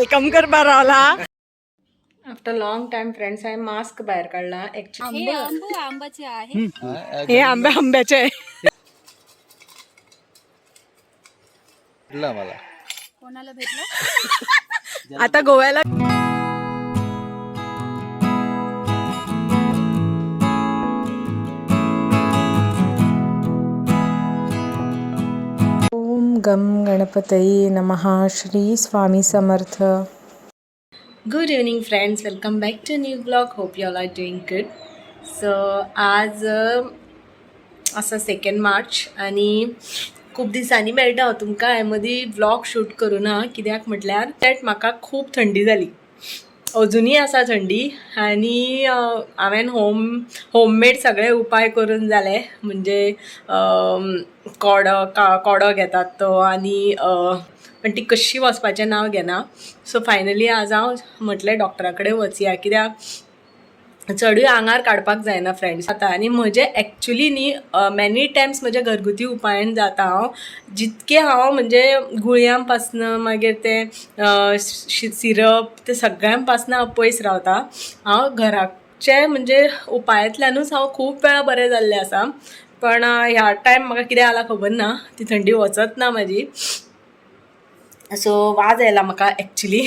Welcome करपा रावला. After long time friends हांवें मास्क भायर काडला. हे आंब्याचे आहे. हे आंब्याचे मला कोणाला भेटलं? आता गोव्याला ओम गम गणपतये नमः. Shri Swami Samarth. Good evening friends, welcome back to new blog. Hope you all are doing good. So आज असा 2 मार्च आणि खूप दिसांनी मेळटा हांव तुमकां. हे मदीं व्लॉग शूट करूना कित्याक म्हटल्यार दॅट म्हाका खूब थंडी जाली. अजुनूय आसा थंडी आनी हांवें होममेड सगळे उपाय करून जाले. म्हणजे कोडो घेतात तो आनी पण ती कशी वचपाचें नांव घेना. सो फायनली आज हांव म्हटलें डॉक्टरा कडेन वचया कित्याक चडूय आंगार काडपाक जायना फ्रेंड्स आतां. आनी म्हजें एक्चुली न्ही मॅनी टायम्स म्हज्या घरगुती उपायान जाता हांव जितके हांव म्हणजे गुळयां पासन मागीर ते सिरप ते सगळ्यां पासन हांव पयस रावता. हांव घराचे म्हणजे उपायांतल्यानूच हांव खूब वेळा बरें जाल्लें आसा. पण ह्या टायम म्हाका कितें जाला खबर ना, ती थंडी वचत ना म्हाजी. सो वाज येयला म्हाका एक्चुली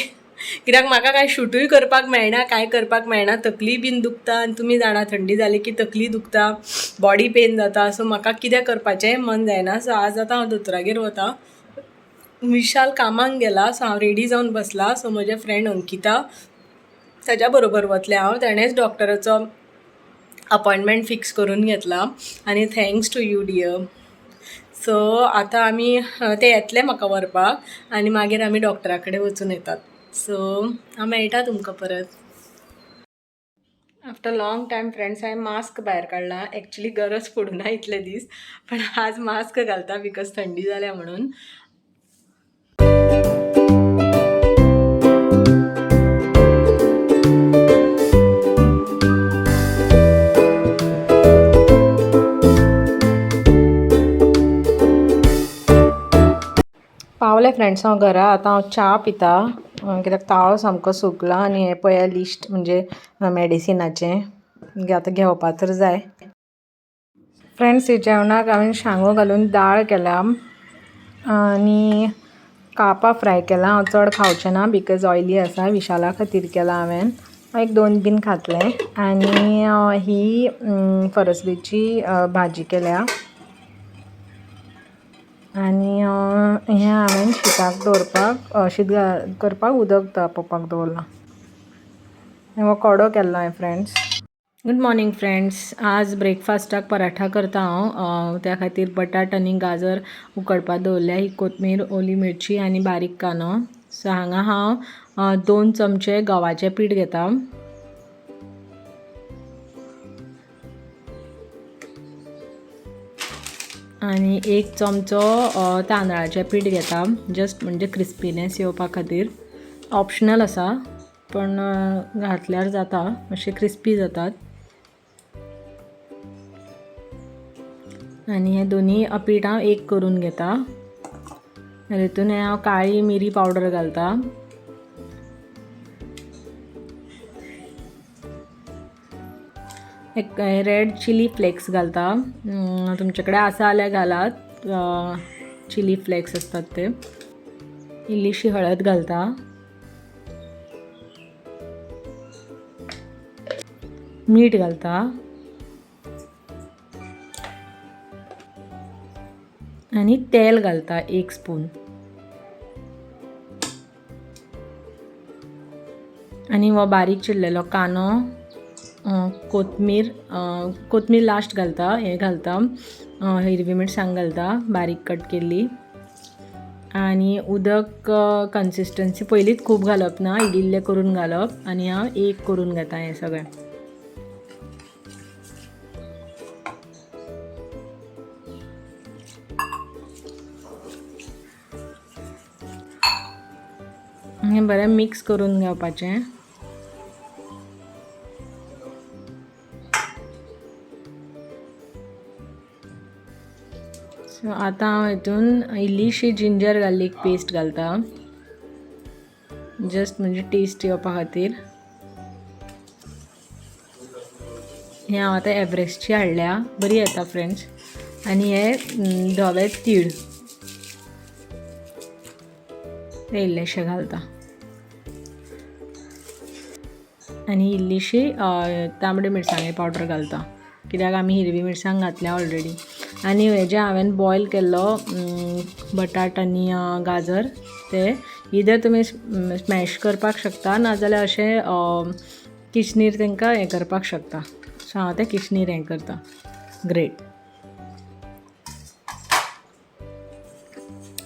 कित्याक म्हाका कांय शूटूय करपाक मेळना, कांय करपाक मेळना. तकली बीन दुखता आनी तुमी जाणा थंडी जाली की तकली दुखता, बॉडी पेन जाता. सो म्हाका कितें करपाचें मन जायना. सो आज आतां हांव दोतोरागेर वता. विशाल कामाक गेला. सो हांव रेडी जावन बसला. सो म्हजे फ्रेंड अंकिता ताच्या बरोबर वतलें हांव. ताणेंच डॉक्टराचो अपॉयंटमेंट फिक्स करून घेतला आनी thanks to you dear. So आतां आमी ते येतले म्हाका व्हरपाक आनी मागीर आमी डॉक्टरा कडेन वचून येतात. सो हांव मेळटा तुमकां परत. आफ्टर लॉंग टायम फ्रेंड्स हांवें मास्क भायर काडला. एक्चुली गरज पडूना इतले दीस, पण आज मास्क घालता बिकॉज थंडी जाल्या म्हणून. पावले फ्रेंड्स हांव घरा. आतां हांव च्या पिता कित्याक ताळो सामको सुकला आनी हें पळया लिस्ट म्हणजे मॅडिसिनाचें आतां घेवपा तर जाय. फ्रेंड्स जेवणाक हांवें शांगो घालून दाळ केल्या आनी कापां फ्राय केलां. हांव चड खावचें ना बिकॉज ऑयली आसा. विशाला खातीर केलां हांवें. 1-2 बीन खातलें. आनी ही फरसबीची भाजी केल्या आनी हें हांवें शिताक दवरपाक शीत करपाक उदक तापोवपाक दवरलां. हो कोडो केल्लो हांवें फ्रेंड्स. Good morning friends. आज ब्रेकफास्टाक पराठा करता हांव. त्या खातीर बटाट आनी गाजर उकडपाक दवरल्या. ही कोथमीर, ओली मिरची आनी बारीक कांदो. सो हांगा हांव 2 चमचे गव्हाचें पीठ घेता. आनी 1 चमचो तांदळाचें पीठ घेता. जस्ट म्हणजे क्रिस्पीनेस येवपा खातीर. ऑप्शनल आसा पण घातल्यार जाता, मातशे क्रिस्पी जातात. आनी हे दोनी पीठ हांव एक करून घेता. हितून हांव काळी मिरी पावडर घालता. एक रेड चिली फ्लेक्स घालता. तुमचे कडेन आसा जाल्यार घालात. चिली फ्लेक्स असतात ते. इल्लीशी हळद घालता. मीठ घालता. आनी तेल घालता 1 स्पून. आनी हो बारीक चिरलेलो कांदो, कोथमीर लास्ट घालता. हे घालता हिरवी मिरसांग घालता बारीक कट केल्ली. आनी उदक कन्सिस्टन्सी पयलींच खूब घालप ना, इल्लें करून घालप. आनी हांव 1 करून घेता हें सगळें. हें बरें मिक्स करून घेवपाचें. सो आतां हांव हितून इल्लीशी जिंजर गार्लीक पेस्ट घालता. जस्ट म्हणजे टेस्ट येवपा खातीर. हे हांव आतां एव्हरेस्टची हाडल्या, बरी येता फ्रेंड्स. आनी हे धवे तीड हे इल्लेशे घालता आनी इल्लीशी तांबडी मिरसांगे पावडर घालता, कित्याक आमी हिरवी मिरसांग घातल्या ऑलरेडी. आनी हे जे हांवें बॉयल केल्लो बटाट आनी गाजर ते इधर तुमी स्मॅश करपाक शकता, नाजाल्यार अशें किचनीर तांकां हें करपाक शकता. सो हांव तें किचनीर हें करता. ग्रेट.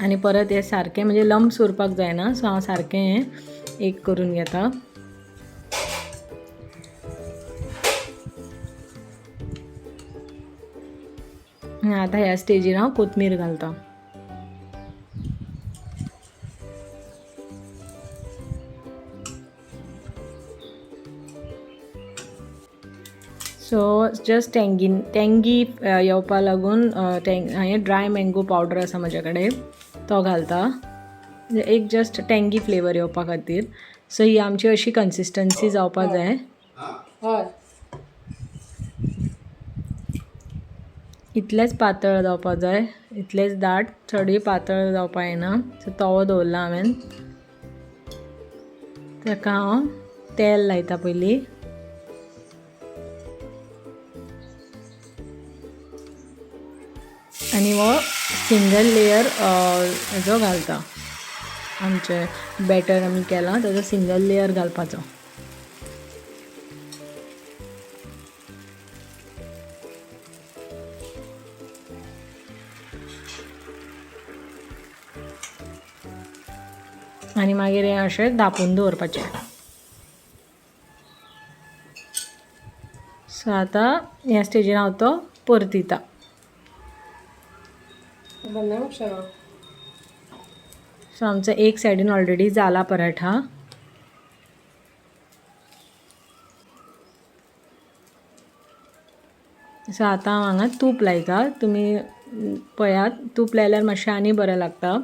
आनी परत हे सारकें म्हणजे लम्स उरपाक जायना, सो हांव सारकें हें एक करून घेता. आतां ह्या स्टेजीर हांव कोथमीर घालता. सो जस्ट टँगी येवपा लागून हांवें ड्राय मँगो पावडर आसा म्हजे कडेन, तो घालता. एक जस्ट टँगी फ्लेवर येवपा खातीर. सो ही आमची अशी कन्सिस्टन्सी जावपा जाय. हय, इतलेंच पातळ जावपा जाय, इतलेंच दाट, चडूय पातळ जावपा येना. सो तवो दवरला हांवें. ताका हांव तेल लायता पयलीं. आनी हो सिंगल लेयर हेजो घालता, आमचे बॅटर आमी केलां ताजो सिंगल लेयर घालपाचो. आनी मागीर हें अशें धांपून दवरपाचें. सो आतां ह्या स्टेजीर हांव तो परतिता. सो आमचो एक सायडीन ऑलरेडी जाला पराठा. सो आतां हांव हांगा तूप लायता. तुमी पळयात, तूप लायल्यार मातशें आनी बरें लागता.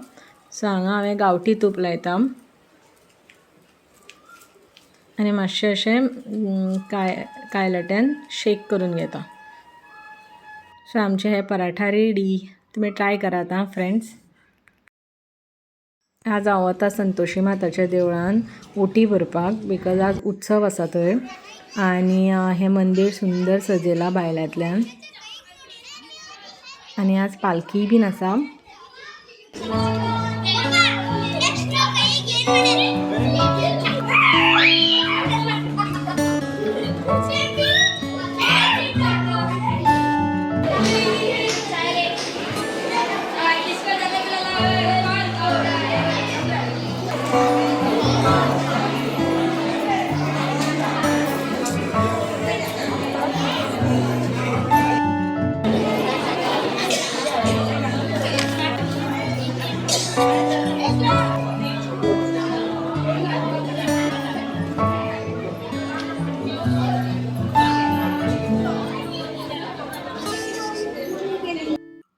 सो हांगा हांवें गांवठी तूप लायता आनी मातशें अशें कायलात्यान शेक करून घेता. सो आमचे हे पराठा रेडी. तुमी ट्राय करात आं फ्रेंड्स. आज हांव वता संतोशी माताच्या देवळान ओटी भरपाक, बिकॉज आज उत्सव आसा थंय. आनी हें मंदिर सुंदर सजयलां भायल्यांतल्यान. आनी आज पालखी बीन आसा.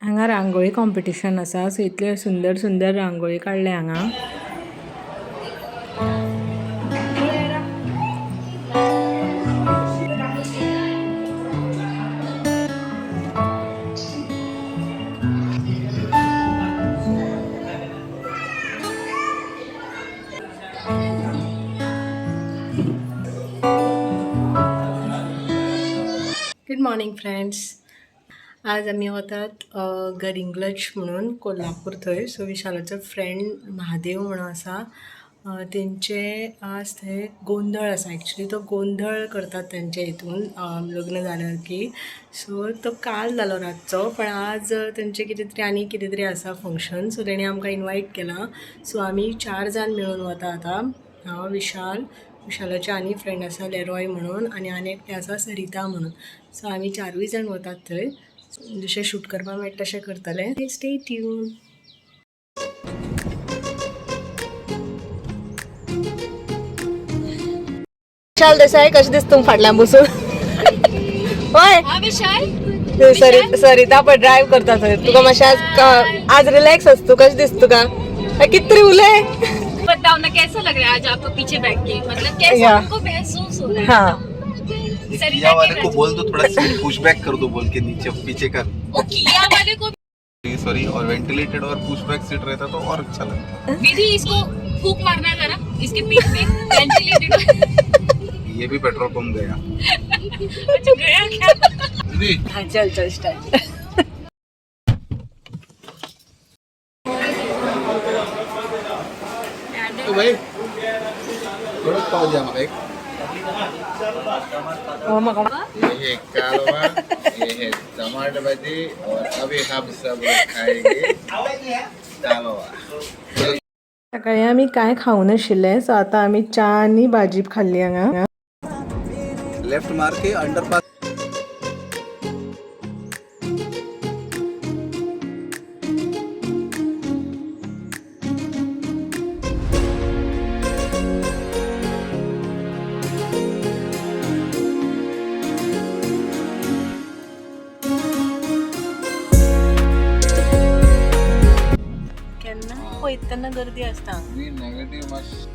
हांगा रांगोळी कॉम्पिटिशन आसा. सो इतले सुंदर सुंदर रांगोळी काडले हांगा. Good morning friends. आज आमी वतात गरिंग्लज म्हणून कोल्हापूर थंय. सो विशालाचो फ्रेंड महादेव म्हणून आसा, तेंचे आज थंय गोंधळ आसा. एक्चुली तो गोंधळ करतात तेंचे हितून लग्न जाल्यार की. सो तो काल जालो रातचो, पण आज तेंचे कितें तरी आसा फंक्शन. सो तेणी आमकां इनवायट केलां. सो आमी 4 जाण मेळून वता आतां. हांव, विशालाचे आनी फ्रेंड आसा लेरॉय म्हणून, आनी एकटे आसा सरिता म्हणून. सो आमी 4 जाण वतात थंय. जशें शूट करपाक मेळटा तशें करतलें. Stay tune. विशाल देसाय कशें दिसता तुमकां फाटल्यान बसून? होय, सरिता पळय ड्रायव्ह करता थंय. तुका मातशें आज रिलॅक्स आसा तूं, कशें दिसता तुका? कितें तरी उलय. बताओ ना कैसा लग रहा है आज आपको पीछे बैठ के, मतलब कैसा या। आपको महसूस हो रहा है? हाँ किया वाले को बोल दो थोड़ा सीट पुश बैक कर दो, बोल के नीचे पीछे कर। वो किया वाले को सॉरी, और वेंटिलेटेड और पुश बैक सीट रहता तो और अच्छा लगता। विधि इसको फूक मारना है जरा इसके पीठ पे वेंटिलेटेड। ये भी पेट्रोल पंप गया। अच्छा गया क्या? हाँ चल चल स्टार्ट. तो भाई थोड़ा पाव द्या मला एक. हो मग ये है कालवा, ये है टमाटर भाजी, और अभी हम सब लोग खाएंगे कालवा. सकाळी आम्ही काय खाऊन आशिल्ले सो आता आम्ही च्या आणि भाजी खाल्ली हांगा. लेफ्ट मार के अंडरपास. केन्ना पळयतना गर्दी असता. मी नेगेटिव्ह मास.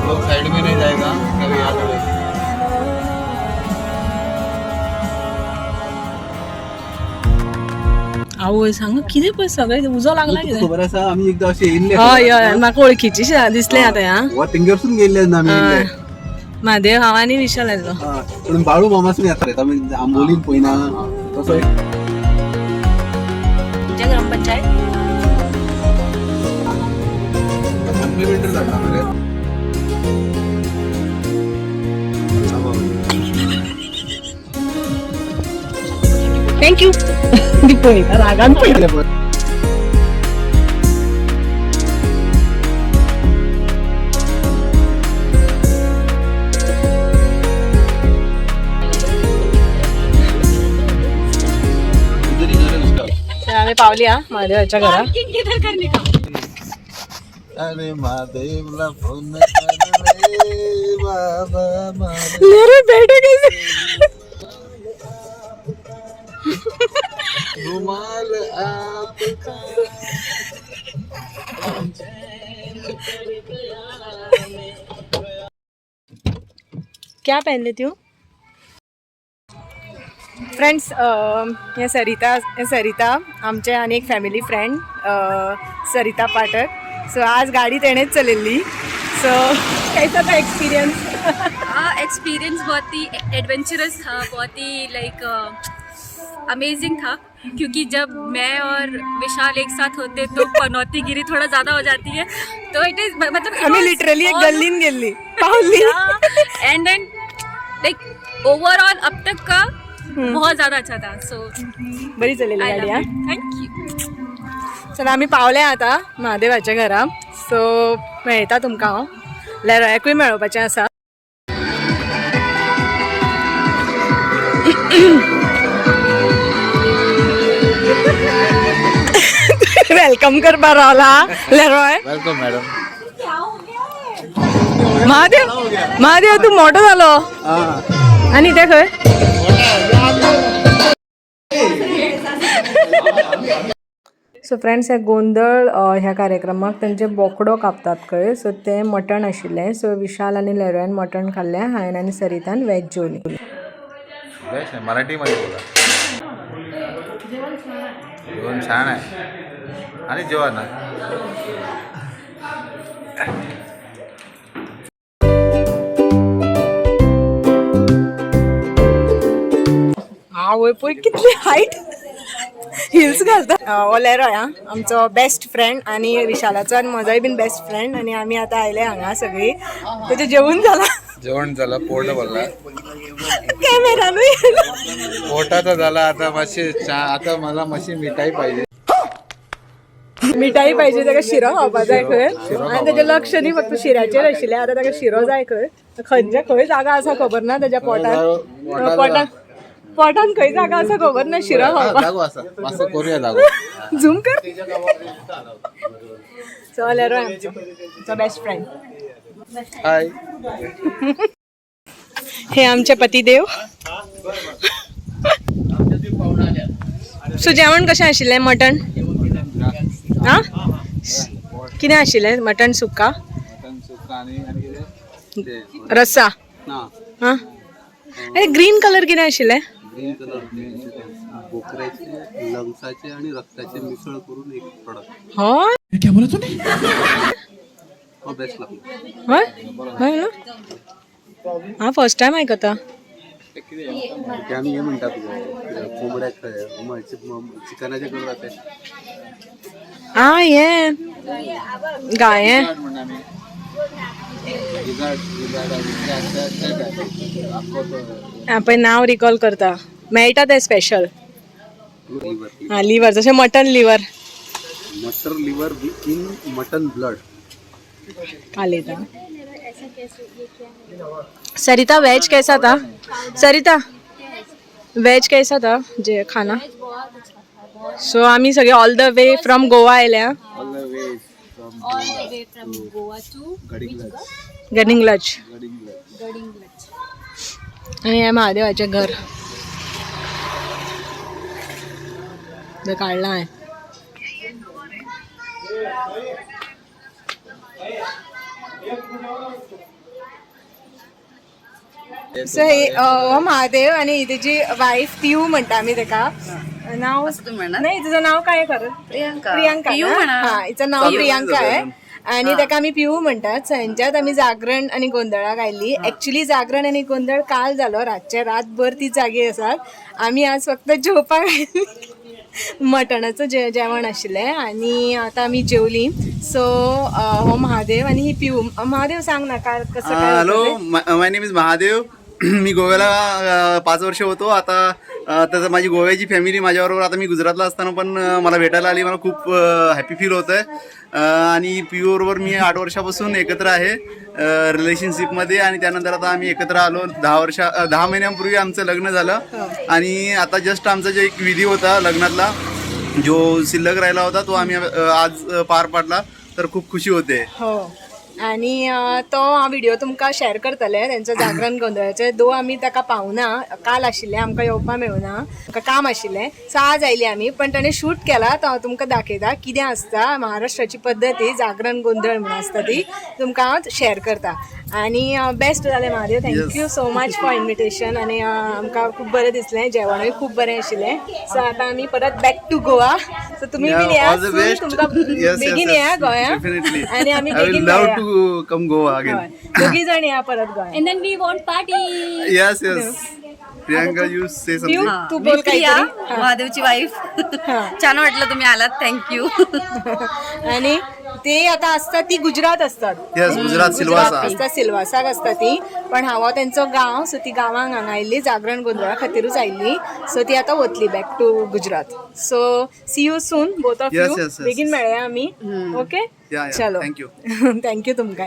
लोग साइड में नहीं जाएगा कभी याद रहे. आवय सांग कितें पळय सगळे उजो लागला कितें. खबर आसा आम्ही एकदा असे येयल्ले. हय हय म्हाका वळखीची दिसले आता ह्या. वा थिंगरसून गेल्ले ना आम्ही येयल्ले. म्हादेव हांव आनी विशाल येयलो. हा, पण बाळू मामासून येता रे आम्ही आंबोलीन पयना तसो एक. तुमच्या ग्रामपंचायत कॉम्प्लिमेंटरी जाता मरे. थँक्यू. ती पळयता रागान पळयता. तर आम्ही पावली हा महादेवाच्या घरा. पार्किंग किधर करने का? अरे महादेवला फोन कर रे बाबा महादेव. ले रे बैठे कैसे. रुमाल आपका. क्या पहन लेती हूँ. फ्रेंड्स हे सरिता आमचे आणि एक family friend Sarita Pathak. So आज गाडी तेणेच चलेली. सो कैसा था एक्सपीरियंस. एक्सपीरियंस बहुत ही एडवेंचरस था, बहुत ही लाइक अमेजिंग था, क्योंकि जब मैं और विशाल एक साथ होते तो पनौती गिरी थोड़ा ज़्यादा हो जाती है. तो इट इज़ मतलब आम्ही लिटरली एक गल्लीन गेली पावली. एंड देन लाइक ओवरऑल अब तक का बहुत ज़्यादा अच्छा था. सो बरी चलेली आई गाडी लव हा. इट. Thank you. चला आम्ही पावले आता महादेवाच्या घरा. सो मेळटा तुमकां हांव लेरोयाकूय मेळोवपाचें आसा. वेलकम करपा रावला लेरोय. Welcome madam. महादेव तू मोठो जालो आणि ते खंय. सो फ्रेंड्स हे गोंधळ ह्या कार्यक्रमाक तेंचे बोकडो कापतात खंय. सो ते मटण आशिल्लें. सो विशाल आनी लेरोयान मटण खाल्लें. हांवें आनी सरितान वेज जेवली. मराठीमध्ये बोला. जेवण छान आहे आणि जेवण आवय पळय कितली हायट. हिल्स घालता. लेरो हा आमचो बेस्ट फ्रेंड आणि विशालाचो आनी म्हजोय बीन बेस्ट फ्रेंड. आणि आमी आतां आयले हांगा सगळी. तेजें जेवण जाला. जेवण झालं. पोट भरला. कॅमेरानूय पोटाचा झाला. आता मातशी आता मला मातशी मिठाई पाहिजे. मिठाई पाहिजे ताका शिरो खावपा जाय खंय आनी तेजें लक्ष न्ही फक्त शिऱ्याचेर आशिल्लें आतां ताका शिरो जाय खंय खंयच्या खंय जागा आसा खबर ना तेज्या पोटान खंय जागा आसा खबर ना शिरो खावपाक झूम कर चल रोय आमचो बेस्ट फ्रेंड हाय हे आमचे पतिदेव सो जेवण कशें आशिल्लें मटण आं कितें आशिल्लें मटण सुक्का रस्सा आं अरे ग्रीन कलर कितें आशिल्लें ग्रीन कलर बोकड्याचे लंगसाचे आणि रक्ताचे मिसळ करून एक प्रोडक्ट हो बेस्ट लागतो हय ना हां फर्स्ट टायम आयकता ते आम्ही हे म्हणतात कोंबड्याक चिकनाचे करतात ते आं हे गाये आपण नाव रिकॉल करता मेळटा ते स्पेशल लिव्हर हां लिव्हर जशें मटन लिव्हर मटर लिव्हर इन मटन ब्लड कालेता सरिता वेज कैसा था सरिता वेज कैसा था जे खाना सो आम्ही सगळे all the way from Goa आयल्या गडिंग लज आणि हे महादेवाचे घर काढला आहे सो हो महादेव आणि त्याची वाईफ पिऊ म्हणता आम्ही तेका नाव नाही तुझं नाव काय कर प्रियांका हा हिचं नाव प्रियांका आहे आणि ताका आम्ही पिऊ म्हणतात संच्यात आम्ही जागरण आणि गोंधळाक आयली ऍक्च्युली जागरण आणि गोंधळ काल जालो रातचे रातभर ती जागी आसात आम्ही आज फक्त जेवपाक आयली मटणाचं जेवण आशिल्लें आणि आता आम्ही जेवली सो हो महादेव आणि ही पिऊ महादेव सांग ना काय कसं hello my name is Mahadev मी गोव्याला 5 वर्ष होतो आता तसं माझी गोव्याची फॅमिली माझ्याबरोबर आता मी गुजरातला असताना पण मला भेटायला आली मला खूप हॅपी फील होत आहे आणि पियूबरोबर मी 8 वर्षापासून एकत्र आहे रिलेशनशिपमध्ये आणि त्यानंतर आता आम्ही एकत्र आलो 10 महिन्यांपूर्वी आमचं लग्न झालं आणि आता जस्ट आमचा जो एक विधी होता लग्नातला जो शिल्लक राहिला होता तो आम्ही आज पार पाडला तर खूप खुशी होते हो आणि तो हा व्हिडिओ तुमकां शेअर करतले त्यांचं जागरण गोंधळाचे दो आम्ही ताका पावना काल आशिल्ले आमकां येवपा मेळना आमकां काम आशिल्लें सो आज आयली आमी पण ताणें शूट केला तो हांव तुमकां दाखयता कितें आसता महाराष्ट्राची पद्दती जागरण गोंधळ म्हणून आसता ती तुमकां हांव शेअर करता आणि बेस्ट जालें Mahadev thank you so much for invitation आणि आमकां खूब बरें दिसलें जेवणूय खूब बरें आशिल्लें सो आतां आमी परत बॅक टू गोवा सो तुमी बीन या तुमकां बेगीन या गोंया आणि आमी बेगीन मेळया come Goa again. दोघी जण या परत गोंया And then we want party. Yes. Priyanka you say something तू बोल काहीतरी महादेवची वाईफ छान वाटलं तुम्ही आलात थँक्यू आणि ते आता असतात ती गुजरात असतात यस गुजरात सिल्वासा असतात सिल्वासाक असता ती पण हांव तेंचो गांव सो ती गांवांक हांगा आयिल्ली जागरण गोंधळा खातीरूच आयिल्ली सो ती आतां वतली back to Gujarat so see you soon both of you बेगीन मेळया आमी ओके चलो थँक्यू थँक्यू तुमकां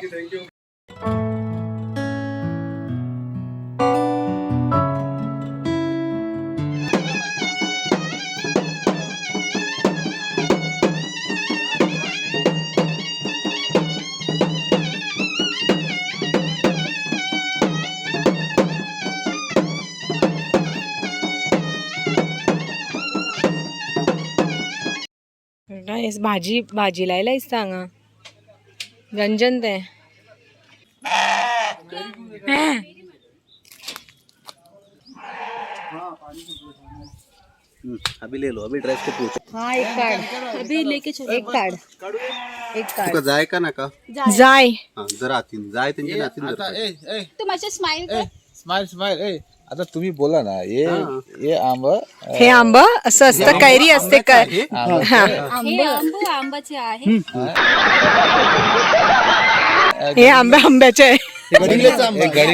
भाजी लायला दिसता हांगा गंजन ते अभी ले लो अभी ड्रेस को पूछ हाँ एक कार्ड अभी लेके चलो. एक कार्ड तुका जाय का नाका जाय हा जरा आतीन जाय त्यांच्या नातीन जरा तू माझ्या स्माइल कर. स्माइल ए आता तुम्ही बोला ना ये आंब हे आंब असं असतं कैरी असते काय हा हे आंबाचे आहे. हे आंब्याचे आहे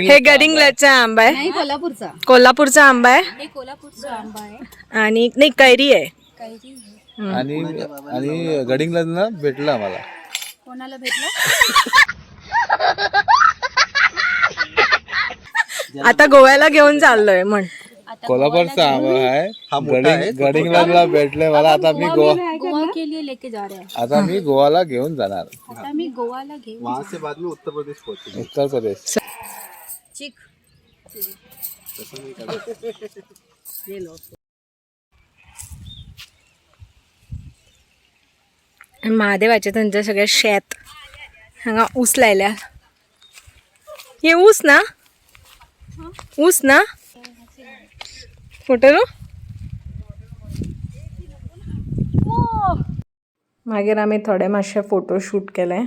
हे गडिंग्लजचा आंबा आहे नाही कोल्हापूरचा कोल्हापूरचा आंबा आहे हे कोल्हापूरचा आंबा आहे आणि नाही कैरी आहे कैरी आणि गडिंग्लजला भेटला आम्हाला. कोणाला भेटलं? आता गोव्याला घेऊन चाललोय म्हण. कोल्हापूरचा आहे, गडिंग्लजला भेटले मला. आता मी गोवा के लिए लेके जा रहे हैं. आता मी गोवाला घेऊन जाणार. आता मी गोवाला घेऊन वहाँ से बाद में उत्तर प्रदेश पहुंचे. उत्तर प्रदेश. चिक महादेवाचे त्यांचे सगळे शेत हांगा ऊस लायल्या. हे ऊस ना, ऊस ना कुठं मागीर आमी थोडे मातशे फोटो शूट केले.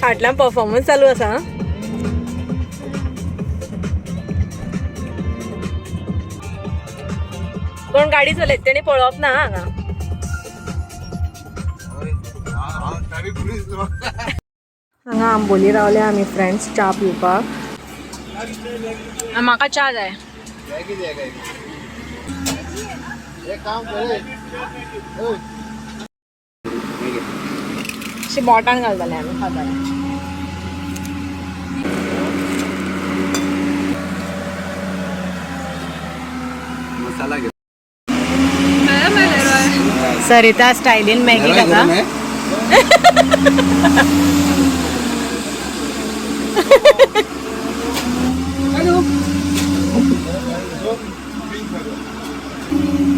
फाटल्यान परफॉर्मन्स चालू आसा. कोण गाडी चलयत तेणी पळोवप ना हांगा. हांगा आंबोली रावले आमी फ्रेंड्स च्या पिवपाक. म्हाका च्या जाय. अशी बोटान घालताले आमी खाताले. मसाला घे. सरिता स्टायलीन मॅगी खाता.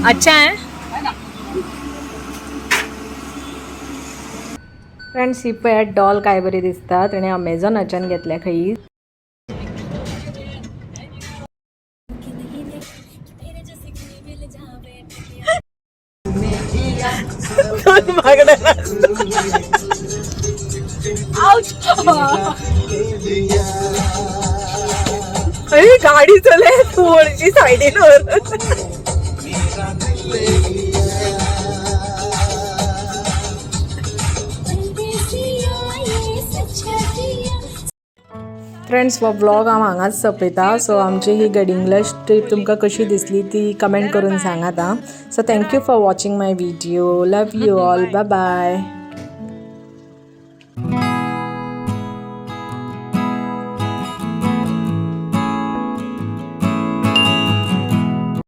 अच्छा आहे. फ्रेंड्स ही पळयात डॉल काय बरी दिसता. तेणे अमेझॉनाच्यान घेतल्या खंय. अरे गाडी चले थोडीशी सायडीनवर. फ्रेंड्स हो व्लॉग हांव हांगाच सोंपयता. सो आमची ही गडिंग्लज ट्रीप तुमकां कशी दिसली ती कमेंट करून सांगात. So thank you for watching my video. Love you all. Bye bye.